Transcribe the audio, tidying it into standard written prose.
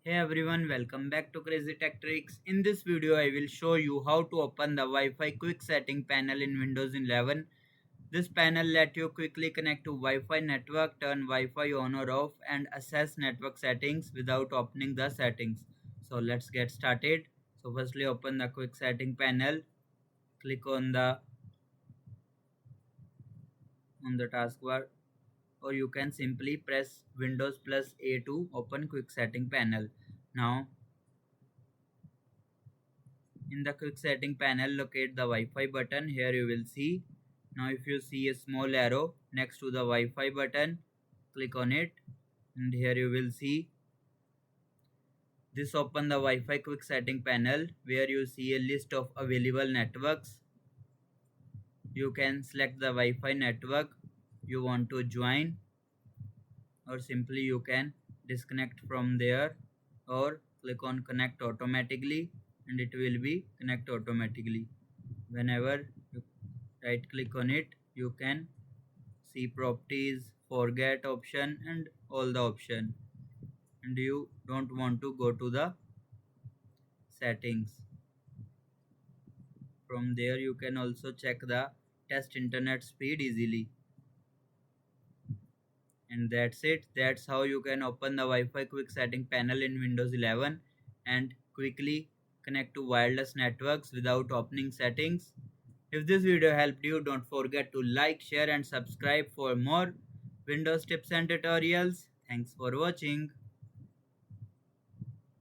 Hey everyone, welcome back to Crazy Tech Tricks. In this video, I will show you how to open the Wi-Fi quick setting panel in Windows 11. This panel let you quickly connect to Wi-Fi network, turn Wi-Fi on or off, and access network settings without opening the settings. So let's get started. So firstly, open the quick setting panel. Click on the taskbar, or you can simply press Windows plus A to open quick setting panel. Now in the quick setting panel, locate the Wi-Fi button. Here you will see. Now if you see a small arrow next to the Wi-Fi button, click on it, and here you will see this. Open the Wi-Fi quick setting panel where you see a list of available networks. You can select the Wi-Fi network you want to join, or simply you can disconnect from there, or click on connect automatically and it will be connect automatically. Whenever you right click on it, you can see properties, forget option, and all the option, and you don't want to go to the settings. From there you can also check the test internet speed easily. And that's it. That's how you can open the Wi-Fi quick setting panel in Windows 11 and quickly connect to wireless networks without opening settings. If this video helped you, don't forget to like, share and subscribe for more Windows tips and tutorials. Thanks for watching.